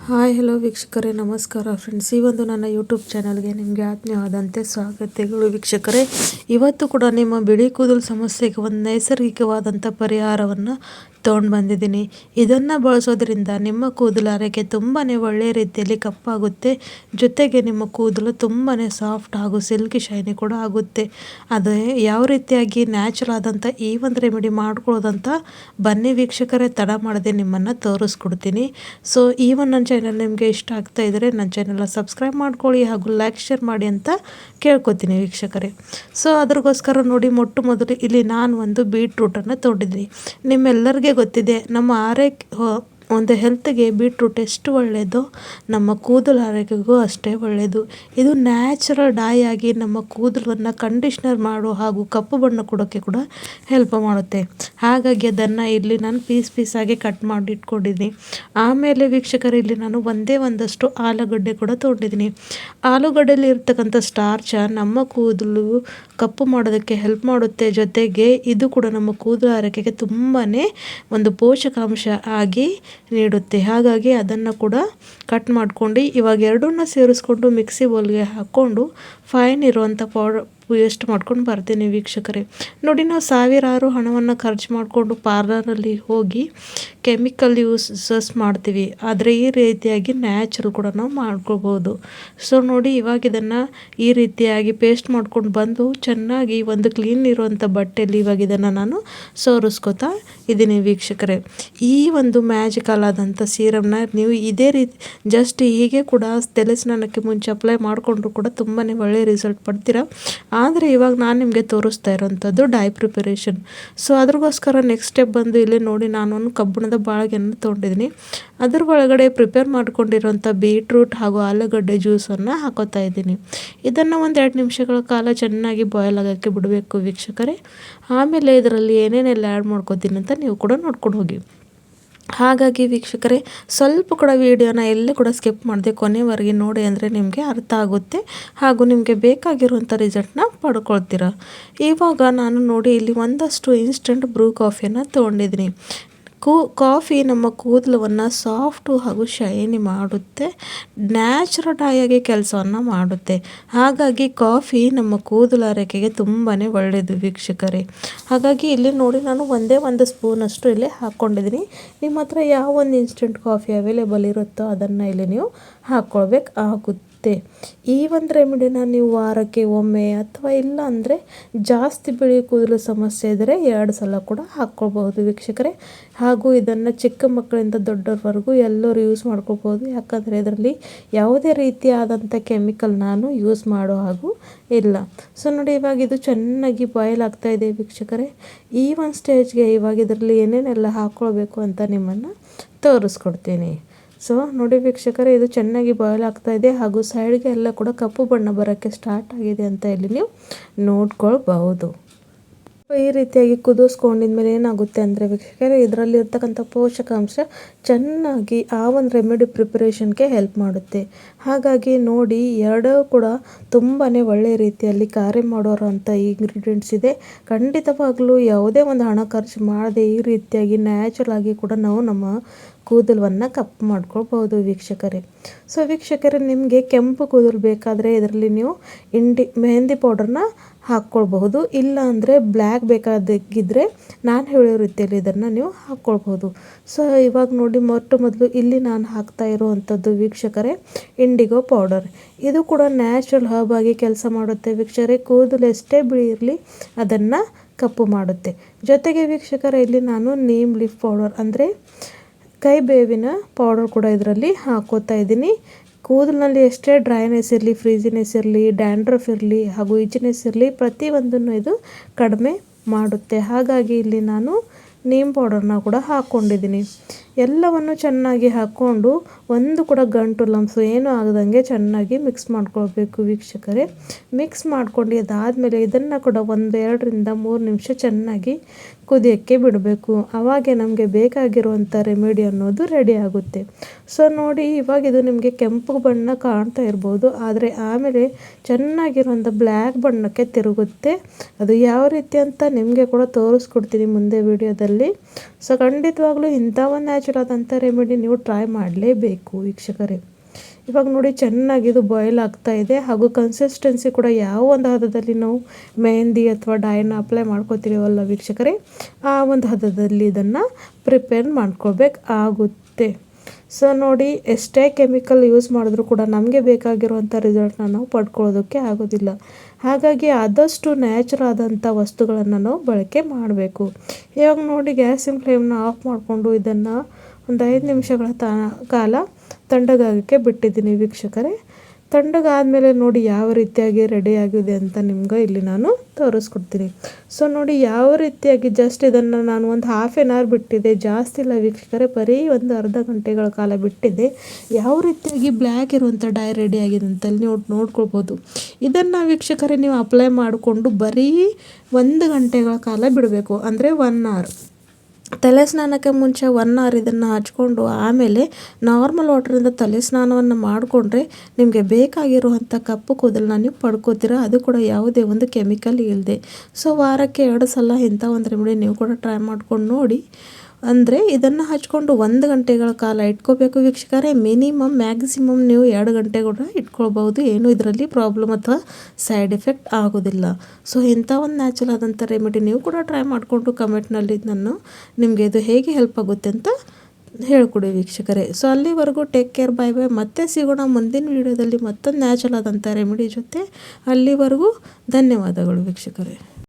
Hi hello ವೀಕ್ಷಕರೇ, ನಮಸ್ಕಾರ friends. ಈ ಒಂದು ನನ್ನ ಯೂಟ್ಯೂಬ್ ಚಾನಲ್ಗೆ ನಿಮಗೆ ಆತ್ಮೀಯವಾದಂತೆ ಸ್ವಾಗತಗಳು ವೀಕ್ಷಕರೇ. ಇವತ್ತು ಕೂಡ ನಿಮ್ಮ ಬಿಳಿ ಕೂದಲು ಸಮಸ್ಯೆಗೆ ಒಂದು ನೈಸರ್ಗಿಕವಾದಂಥ ಪರಿಹಾರವನ್ನು ತೊಗೊಂಡು ಬಂದಿದ್ದೀನಿ. ಇದನ್ನು ಬಳಸೋದ್ರಿಂದ ನಿಮ್ಮ ಕೂದಲು ಆರೈಕೆ ತುಂಬಾ ಒಳ್ಳೆಯ ರೀತಿಯಲ್ಲಿ ಕಪ್ಪಾಗುತ್ತೆ. ಜೊತೆಗೆ ನಿಮ್ಮ ಕೂದಲು ತುಂಬಾ ಸಾಫ್ಟ್ ಹಾಗೂ ಸಿಲ್ಕಿ ಶೈನಿ ಕೂಡ ಆಗುತ್ತೆ. ಅದೇ ಯಾವ ರೀತಿಯಾಗಿ ನ್ಯಾಚುರಲ್ ಆದಂಥ ಈ ಒಂದು ರೆಮಿಡಿ ಮಾಡ್ಕೊಳ್ಳೋದಂತ ಬನ್ನಿ ವೀಕ್ಷಕರೇ, ತಡ ಮಾಡದೆ ನಿಮ್ಮನ್ನು ತೋರಿಸ್ಕೊಡ್ತೀನಿ. ಸೊ ಈ ಒಂದು ನನ್ನ ಚಾನಲ್ ನಿಮಗೆ ಇಷ್ಟ ಆಗ್ತಾ ಇದ್ದರೆ ನನ್ನ ಚಾನಲ್ನ ಸಬ್ಸ್ಕ್ರೈಬ್ ಮಾಡ್ಕೊಳ್ಳಿ ಹಾಗೂ ಲೈಕ್ ಶೇರ್ ಮಾಡಿ ಅಂತ ಕೇಳ್ಕೊತೀನಿ ವೀಕ್ಷಕರೇ. ಸೊ ಅದ್ರಗೋಸ್ಕರ ನೋಡಿ, ಮೊಟ್ಟ ಮೊದಲು ಇಲ್ಲಿ ನಾನು ಒಂದು ಬೀಟ್ರೂಟನ್ನು ತೊಗೊಂಡಿದ್ದೀನಿ. ನಿಮ್ಮೆಲ್ಲರಿಗೆ ಗೊತ್ತಿದೆ, ನಮ್ಮ ಆರೈಕೆ ಒಂದು ಹೆಲ್ತ್ಗೆ ಬೀಟ್ರೂಟ್ ಎಷ್ಟು ಒಳ್ಳೆಯದೋ ನಮ್ಮ ಕೂದಲು ಆರೈಕೆಗೂ ಅಷ್ಟೇ ಒಳ್ಳೆಯದು. ಇದು ನ್ಯಾಚುರಲ್ ಡೈ ಆಗಿ ನಮ್ಮ ಕೂದಲನ್ನು ಕಂಡೀಷ್ನರ್ ಮಾಡೋ ಹಾಗೂ ಕಪ್ಪು ಬಣ್ಣ ಕೊಡೋಕ್ಕೆ ಕೂಡ ಹೆಲ್ಪ್ ಮಾಡುತ್ತೆ. ಹಾಗಾಗಿ ಅದನ್ನು ಇಲ್ಲಿ ನಾನು ಪೀಸಾಗಿ ಕಟ್ ಮಾಡಿ ಇಟ್ಕೊಂಡಿದ್ದೀನಿ. ಆಮೇಲೆ ವೀಕ್ಷಕರು, ಇಲ್ಲಿ ನಾನು ಒಂದಷ್ಟು ಆಲೂಗಡ್ಡೆ ಕೂಡ ತೊಗೊಂಡಿದ್ದೀನಿ. ಆಲೂಗಡ್ಡೆಯಲ್ಲಿ ಇರ್ತಕ್ಕಂಥ ಸ್ಟಾರ್ಚ್ ನಮ್ಮ ಕೂದಲು ಕಪ್ಪು ಮಾಡೋದಕ್ಕೆ ಹೆಲ್ಪ್ ಮಾಡುತ್ತೆ. ಜೊತೆಗೆ ಇದು ಕೂಡ ನಮ್ಮ ಕೂದಲು ಆರೈಕೆಗೆ ತುಂಬಾ ಒಂದು ಪೋಷಕಾಂಶ ಆಗಿ ನೀಡುತ್ತೆ. ಹಾಗಾಗಿ ಅದನ್ನು ಕೂಡ ಕಟ್ ಮಾಡ್ಕೊಂಡು ಇವಾಗ ಎರಡನ್ನ ಸೇರಿಸ್ಕೊಂಡು ಮಿಕ್ಸಿ ಬೌಲ್ಗೆ ಹಾಕ್ಕೊಂಡು ಫೈನ್ ಇರುವಂಥ ಪೇಸ್ಟ್ ಮಾಡ್ಕೊಂಡು ಬರ್ತೀನಿ ವೀಕ್ಷಕರೇ. ನೋಡಿ, ನಾವು ಸಾವಿರಾರು ಹಣವನ್ನು ಖರ್ಚು ಮಾಡಿಕೊಂಡು ಪಾರ್ಲರಲ್ಲಿ ಹೋಗಿ ಕೆಮಿಕಲ್ ಯೂಸಸ್ ಮಾಡ್ತೀವಿ, ಆದರೆ ಈ ರೀತಿಯಾಗಿ ನ್ಯಾಚುರಲ್ ಕೂಡ ನಾವು ಮಾಡ್ಕೋಬೋದು. ಸೊ ನೋಡಿ, ಇವಾಗ ಇದನ್ನು ಈ ರೀತಿಯಾಗಿ ಪೇಸ್ಟ್ ಮಾಡ್ಕೊಂಡು ಬಂದು ಚೆನ್ನಾಗಿ ಒಂದು ಕ್ಲೀನ್ ಇರುವಂಥ ಬಟ್ಟೆಯಲ್ಲಿ ಇವಾಗ ಇದನ್ನು ನಾನು ಸೋರಿಸ್ಕೊತಾ ಇದ್ದೀನಿ ವೀಕ್ಷಕರೇ. ಈ ಒಂದು ಮ್ಯಾಜಿಕಲ್ ಆದಂಥ ಸೀರಮ್ನ ನೀವು ಇದೇ ರೀತಿ ಜಸ್ಟ್ ಹೀಗೆ ಕೂಡ ತಲೆ ಸ್ನಾನಕ್ಕೆ ಮುಂಚೆ ಅಪ್ಲೈ ಮಾಡಿಕೊಂಡ್ರು ಕೂಡ ತುಂಬಾ ಒಳ್ಳೆಯ ರಿಸಲ್ಟ್ ಪಡ್ತೀರಾ. ಆದರೆ ಇವಾಗ ನಾನು ನಿಮಗೆ ತೋರಿಸ್ತಾ ಇರೋವಂಥದ್ದು ಡೈ ಪ್ರಿಪರೇಷನ್. ಸೊ ಅದ್ರಗೋಸ್ಕರ ನೆಕ್ಸ್ಟ್ ಸ್ಟೆಪ್ ಬಂದು ಇಲ್ಲಿ ನೋಡಿ, ನಾನೊಂದು ಕಬ್ಬಿಣದ ಬಾಳಿಗೆಯನ್ನು ತೊಗೊಂಡಿದ್ದೀನಿ. ಅದ್ರ ಒಳಗಡೆ ಪ್ರಿಪೇರ್ ಮಾಡ್ಕೊಂಡಿರೋಂಥ ಬೀಟ್ರೂಟ್ ಹಾಗೂ ಆಲೂಗಡ್ಡೆ ಜ್ಯೂಸನ್ನು ಹಾಕೋತಾ ಇದ್ದೀನಿ. ಇದನ್ನು ಒಂದು 2 ನಿಮಿಷಗಳ ಕಾಲ ಚೆನ್ನಾಗಿ ಬಾಯ್ಲ್ ಆಗೋಕ್ಕೆ ಬಿಡಬೇಕು ವೀಕ್ಷಕರೇ. ಆಮೇಲೆ ಇದರಲ್ಲಿ ಏನೇನೆಲ್ಲ ಆ್ಯಡ್ ಮಾಡ್ಕೋತೀನಿ ಅಂತ ನೀವು ಕೂಡ ನೋಡ್ಕೊಂಡು ಹೋಗಿ. ಹಾಗಾಗಿ ವೀಕ್ಷಕರೇ, ಸ್ವಲ್ಪ ಕೂಡ ವಿಡಿಯೋನ ಎಲ್ಲೂ ಕೂಡ ಸ್ಕಿಪ್ ಮಾಡದೆ ಕೊನೆವರೆಗೆ ನೋಡಿ, ಅಂದರೆ ನಿಮಗೆ ಅರ್ಥ ಆಗುತ್ತೆ ಹಾಗೂ ನಿಮಗೆ ಬೇಕಾಗಿರುವಂಥ ರಿಸಲ್ಟ್ನ ಪಡ್ಕೊಳ್ತೀರ. ಇವಾಗ ನಾನು ನೋಡಿ ಇಲ್ಲಿ ಒಂದಷ್ಟು ಇನ್ಸ್ಟೆಂಟ್ ಬ್ರೂ ಕಾಫಿಯನ್ನು ತೊಗೊಂಡಿದ್ದೀನಿ. ಕಾಫಿ ನಮ್ಮ ಕೂದಲವನ್ನು ಸಾಫ್ಟು ಹಾಗೂ ಶೈನಿ ಮಾಡುತ್ತೆ, ನ್ಯಾಚುರಲ್ ಆಗಿ ಕೆಲಸವನ್ನು ಮಾಡುತ್ತೆ. ಹಾಗಾಗಿ ಕಾಫಿ ನಮ್ಮ ಕೂದಲು ಆರೈಕೆಗೆ ತುಂಬಾ ಒಳ್ಳೆಯದು ವೀಕ್ಷಕರೇ. ಹಾಗಾಗಿ ಇಲ್ಲಿ ನೋಡಿ, ನಾನು ಒಂದು ಸ್ಪೂನಷ್ಟು ಇಲ್ಲಿ ಹಾಕ್ಕೊಂಡಿದ್ದೀನಿ. ನಿಮ್ಮ ಹತ್ರ ಯಾವ ಒಂದು ಇನ್ಸ್ಟೆಂಟ್ ಕಾಫಿ ಅವೈಲೇಬಲ್ ಇರುತ್ತೋ ಅದನ್ನು ಇಲ್ಲಿ ನೀವು ಹಾಕ್ಕೊಳ್ಬೇಕಾಗುತ್ತೆ. ಈ ಒಂದು ರೆಮಿಡಿನ ನೀವು ವಾರಕ್ಕೆ ಒಮ್ಮೆ ಅಥವಾ ಇಲ್ಲ ಅಂದರೆ ಜಾಸ್ತಿ ಬಿಳಿ ಕೂದಲು ಸಮಸ್ಯೆ ಇದ್ದರೆ 2 ಸಲ ಕೂಡ ಹಾಕ್ಕೊಳ್ಬಹುದು ವೀಕ್ಷಕರೇ. ಹಾಗೂ ಇದನ್ನು ಚಿಕ್ಕ ಮಕ್ಕಳಿಂದ ದೊಡ್ಡವರವರೆಗೂ ಎಲ್ಲರೂ ಯೂಸ್ ಮಾಡ್ಕೊಳ್ಬೋದು. ಯಾಕಂದರೆ ಇದರಲ್ಲಿ ಯಾವುದೇ ರೀತಿಯಾದಂಥ ಕೆಮಿಕಲ್ ನಾನು ಯೂಸ್ ಮಾಡೋ ಹಾಗೂ ಇಲ್ಲ. ಸೊ ನೋಡಿ, ಇವಾಗ ಇದು ಚೆನ್ನಾಗಿ ಬಾಯ್ಲ್ ಆಗ್ತಾಯಿದೆ ವೀಕ್ಷಕರೇ. ಈ ಒಂದು ಸ್ಟೇಜ್ಗೆ ಇವಾಗ ಇದರಲ್ಲಿ ಏನೇನೆಲ್ಲ ಹಾಕ್ಕೊಳ್ಬೇಕು ಅಂತ ನಿಮ್ಮನ್ನು ತೋರಿಸ್ಕೊಡ್ತೀನಿ. ಸೊ ನೋಡಿ ವೀಕ್ಷಕರೇ, ಇದು ಚೆನ್ನಾಗಿ ಬಾಯ್ಲ್ ಆಗ್ತಾಯಿದೆ ಹಾಗೂ ಸೈಡ್ಗೆ ಎಲ್ಲ ಕೂಡ ಕಪ್ಪು ಬಣ್ಣ ಬರೋಕ್ಕೆ ಸ್ಟಾರ್ಟ್ ಆಗಿದೆ ಅಂತ ಇಲ್ಲಿ ನೀವು ನೋಡ್ಕೊಳ್ಬಹುದು. ಈ ರೀತಿಯಾಗಿ ಕುದಿಸ್ಕೊಂಡಿದ್ಮೇಲೆ ಏನಾಗುತ್ತೆ ಅಂದರೆ ವೀಕ್ಷಕರೇ, ಇದರಲ್ಲಿ ಇರ್ತಕ್ಕಂಥ ಪೋಷಕಾಂಶ ಚೆನ್ನಾಗಿ ಆ ಒಂದು ರೆಮಿಡಿ ಪ್ರಿಪರೇಷನ್ಗೆ ಹೆಲ್ಪ್ ಮಾಡುತ್ತೆ. ಹಾಗಾಗಿ ನೋಡಿ, ಎರಡೂ ಕೂಡ ತುಂಬಾ ಒಳ್ಳೆಯ ರೀತಿಯಲ್ಲಿ ಕಾರ್ಯ ಮಾಡೋರಂಥ ಇಂಗ್ರೀಡಿಯೆಂಟ್ಸ್ ಇದೆ. ಖಂಡಿತವಾಗಲೂ ಯಾವುದೇ ಒಂದು ಹಣ ಖರ್ಚು ಮಾಡದೆ ಈ ರೀತಿಯಾಗಿ ನ್ಯಾಚುರಲ್ ಆಗಿ ಕೂಡ ನಾವು ನಮ್ಮ ಕೂದಲನ್ನು ಕಪ್ಪು ಮಾಡ್ಕೊಳ್ಬೋದು ವೀಕ್ಷಕರೇ. ಸೊ ವೀಕ್ಷಕರೇ, ನಿಮಗೆ ಕೆಂಪು ಕೂದಲು ಬೇಕಾದರೆ ಇದರಲ್ಲಿ ನೀವು ಮೆಹಂದಿ ಪೌಡರ್ನ ಹಾಕ್ಕೊಳ್ಬಹುದು. ಇಲ್ಲ ಅಂದರೆ ಬ್ಲ್ಯಾಕ್ ಬೇಕಾಗಿದ್ದರೆ ನಾನು ಹೇಳೋ ರೀತಿಯಲ್ಲಿ ಇದನ್ನು ನೀವು ಹಾಕ್ಕೊಳ್ಬೋದು. ಸೊ ಇವಾಗ ನೋಡಿ, ಮೊದಲು ಇಲ್ಲಿ ನಾನು ಹಾಕ್ತಾ ಇರುವಂಥದ್ದು ವೀಕ್ಷಕರೇ ಇಂಡಿಗೋ ಪೌಡರ್. ಇದು ಕೂಡ ನ್ಯಾಚುರಲ್ ಹರ್ಬ್ ಆಗಿ ಕೆಲಸ ಮಾಡುತ್ತೆ ವೀಕ್ಷಕರೇ. ಕೂದಲು ಎಷ್ಟೇ ಬಿಳಿ ಇರಲಿ ಅದನ್ನು ಕಪ್ಪು ಮಾಡುತ್ತೆ. ಜೊತೆಗೆ ವೀಕ್ಷಕರೇ, ಇಲ್ಲಿ ನಾನು ನೀಮ್ ಲೀಫ್ ಪೌಡರ್ ಅಂದರೆ ಕೈ ಬೇವಿನ ಪೌಡರ್ ಕೂಡ ಇದರಲ್ಲಿ ಹಾಕೋತಾ ಇದ್ದೀನಿ. ಕೂದಲಿನಲ್ಲಿ ಎಷ್ಟೇ ಡ್ರೈನೆಸ್ ಇರಲಿ, ಫ್ರೀಸಿನೆಸ್ ಇರಲಿ, ಡ್ಯಾಂಡ್ರಫ್ ಇರಲಿ ಹಾಗೂ ಇಚಿನೆಸ್ ಇರಲಿ, ಪ್ರತಿಯೊಂದನ್ನು ಇದು ಕಡಿಮೆ ಮಾಡುತ್ತೆ. ಹಾಗಾಗಿ ಇಲ್ಲಿ ನಾನು ನೀಮ್ ಪೌಡರ್ನ ಕೂಡ ಹಾಕ್ಕೊಂಡಿದ್ದೀನಿ. ಎಲ್ಲವನ್ನು ಚೆನ್ನಾಗಿ ಹಾಕ್ಕೊಂಡು ಒಂದು ಕೂಡ ಗಂಟು ಲಂಪ್ಸು ಏನೂ ಆಗದಂಗೆ ಚೆನ್ನಾಗಿ ಮಿಕ್ಸ್ ಮಾಡ್ಕೊಳ್ಬೇಕು ವೀಕ್ಷಕರೇ. ಮಿಕ್ಸ್ ಮಾಡ್ಕೊಂಡು ಅದಾದಮೇಲೆ ಇದನ್ನು ಕೂಡ 2 ರಿಂದ 3 ನಿಮಿಷ ಚೆನ್ನಾಗಿ ಕುದಿಯೋಕ್ಕೆ ಬಿಡಬೇಕು. ಆವಾಗೆ ನಮಗೆ ಬೇಕಾಗಿರುವಂಥ ರೆಮಿಡಿ ಅನ್ನೋದು ರೆಡಿ ಆಗುತ್ತೆ. ಸೊ ನೋಡಿ, ಇವಾಗ ಇದು ನಿಮಗೆ ಕೆಂಪು ಬಣ್ಣ ಕಾಣ್ತಾ ಇರ್ಬೋದು, ಆದರೆ ಆಮೇಲೆ ಚೆನ್ನಾಗಿರುವಂಥ ಬ್ಲ್ಯಾಕ್ ಬಣ್ಣಕ್ಕೆ ತಿರುಗುತ್ತೆ. ಅದು ಯಾವ ರೀತಿ ಅಂತ ನಿಮಗೆ ಕೂಡ ತೋರಿಸ್ಕೊಡ್ತೀನಿ ಮುಂದೆ ವಿಡಿಯೋದಲ್ಲಿ. ಸೊ ಖಂಡಿತವಾಗ್ಲೂ ಇಂಥ ಒಂದು ನ್ಯಾಚುರಲ್ ಆದಂಥ ರೆಮಿಡಿ ನೀವು ಟ್ರೈ ಮಾಡಲೇಬೇಕು ವೀಕ್ಷಕರೇ. ಇವಾಗ ನೋಡಿ ಚೆನ್ನಾಗಿ ಇದು ಬಾಯ್ಲ್ ಆಗ್ತಾ ಇದೆ, ಹಾಗೂ ಕನ್ಸಿಸ್ಟೆನ್ಸಿ ಕೂಡ ಯಾವ ಒಂದು ಹದದಲ್ಲಿ ನಾವು ಮೆಹಂದಿ ಅಥವಾ ಡೈನ ಅಪ್ಲೈ ಮಾಡ್ಕೋತೀವಲ್ಲ ವೀಕ್ಷಕರೇ, ಆ ಒಂದು ಹದದಲ್ಲಿ ಇದನ್ನು ಪ್ರಿಪೇರ್ ಮಾಡ್ಕೊಳ್ಬೇಕಾಗುತ್ತೆ. ಸೊ ನೋಡಿ, ಎಷ್ಟೇ ಕೆಮಿಕಲ್ ಯೂಸ್ ಮಾಡಿದ್ರೂ ಕೂಡ ನಮಗೆ ಬೇಕಾಗಿರುವಂಥ ರಿಸಲ್ಟ್ನ ನಾವು ಪಡ್ಕೊಳ್ಳೋದಕ್ಕೆ ಆಗೋದಿಲ್ಲ. ಹಾಗಾಗಿ ಆದಷ್ಟು ನ್ಯಾಚುರಲ್ ಆದಂಥ ವಸ್ತುಗಳನ್ನು ನಾವು ಬಳಕೆ ಮಾಡಬೇಕು. ಇವಾಗ ನೋಡಿ, ಗ್ಯಾಸಿನ ಫ್ಲೇಮ್ನ ಆಫ್ ಮಾಡಿಕೊಂಡು ಇದನ್ನು ಒಂದು 5 ನಿಮಿಷಗಳ ಕಾಲ ತಣ್ಣಗಾಗೋಕ್ಕೆ ಬಿಟ್ಟಿದ್ದೀನಿ ವೀಕ್ಷಕರೇ. ತಣ್ಣಗಾದಮೇಲೆ ನೋಡಿ ಯಾವ ರೀತಿಯಾಗಿ ರೆಡಿಯಾಗಿದೆ ಅಂತ ನಿಮ್ಗೆ ಇಲ್ಲಿ ನಾನು ತೋರಿಸ್ಕೊಡ್ತೀನಿ. ಸೊ ನೋಡಿ ಯಾವ ರೀತಿಯಾಗಿ ಜಸ್ಟ್ ಇದನ್ನು ನಾನು ಒಂದು ½ ಬಿಟ್ಟಿದ್ದೆ, ಜಾಸ್ತಿ ಇಲ್ಲ ವೀಕ್ಷಕರೇ, ಬರೀ ಒಂದು ಅರ್ಧ ಗಂಟೆಗಳ ಕಾಲ ಬಿಟ್ಟಿದ್ದೆ. ಯಾವ ರೀತಿಯಾಗಿ ಬ್ಲ್ಯಾಕ್ ಇರುವಂಥ ಡೈ ರೆಡಿ ಆಗಿದೆ ಅಂತ ನೀವು ನೋಡ್ಕೊಳ್ಬೋದು. ಇದನ್ನು ವೀಕ್ಷಕರೇ ನೀವು ಅಪ್ಲೈ ಮಾಡಿಕೊಂಡು ಬರೀ 1 ಗಂಟೆಗಳ ಕಾಲ ಬಿಡಬೇಕು, ಅಂದರೆ 1 ಅವರ್. ತಲೆ ಸ್ನಾನಕ್ಕೆ ಮುಂಚೆ 1 ಅವರ್ ಇದನ್ನು ಹಚ್ಕೊಂಡು ಆಮೇಲೆ ನಾರ್ಮಲ್ ವಾಟ್ರಿಂದ ತಲೆ ಸ್ನಾನವನ್ನು ಮಾಡಿಕೊಂಡ್ರೆ ನಿಮಗೆ ಬೇಕಾಗಿರುವಂಥ ಕಪ್ಪು ಕೂದಲನ್ನ ನೀವು ಪಡ್ಕೋತೀರ, ಅದು ಕೂಡ ಯಾವುದೇ ಒಂದು ಕೆಮಿಕಲ್ ಇಲ್ಲದೆ. ಸೊ ವಾರಕ್ಕೆ 2 ಸಲ ಇಂಥ ಒಂದು ರೆಮಿಡಿ ನೀವು ಕೂಡ ಟ್ರೈ ಮಾಡ್ಕೊಂಡು ನೋಡಿ. ಅಂದರೆ ಇದನ್ನು ಹಚ್ಕೊಂಡು 1 ಗಂಟೆಗಳ ಕಾಲ ಇಟ್ಕೋಬೇಕು ವೀಕ್ಷಕರೇ. ಮ್ಯಾಕ್ಸಿಮಮ್ ನೀವು 2 ಗಂಟೆ ಕೂಡ ಇಟ್ಕೊಳ್ಬೋದು, ಏನು ಇದರಲ್ಲಿ ಪ್ರಾಬ್ಲಮ್ ಅಥವಾ ಸೈಡ್ ಎಫೆಕ್ಟ್ ಆಗೋದಿಲ್ಲ. ಸೊ ಇಂಥ ಒಂದು ನ್ಯಾಚುರಲ್ ಆದಂಥ ರೆಮಿಡಿ ನೀವು ಕೂಡ ಟ್ರೈ ಮಾಡಿಕೊಂಡು ಕಮೆಂಟ್ನಲ್ಲಿ ನಿಮಗೆ ಇದು ಹೇಗೆ ಹೆಲ್ಪ್ ಆಗುತ್ತೆ ಅಂತ ಹೇಳ್ಕೊಡಿ ವೀಕ್ಷಕರೇ. ಸೊ ಅಲ್ಲಿವರೆಗೂ ಟೇಕ್ ಕೇರ್, ಬೈ ಬೈ. ಮತ್ತೆ ಸಿಗೋಣ ಮುಂದಿನ ವಿಡಿಯೋದಲ್ಲಿ ಮತ್ತೊಂದು ನ್ಯಾಚುರಲ್ ಆದಂಥ ರೆಮಿಡಿ ಜೊತೆ. ಅಲ್ಲಿವರೆಗೂ ಧನ್ಯವಾದಗಳು ವೀಕ್ಷಕರೇ.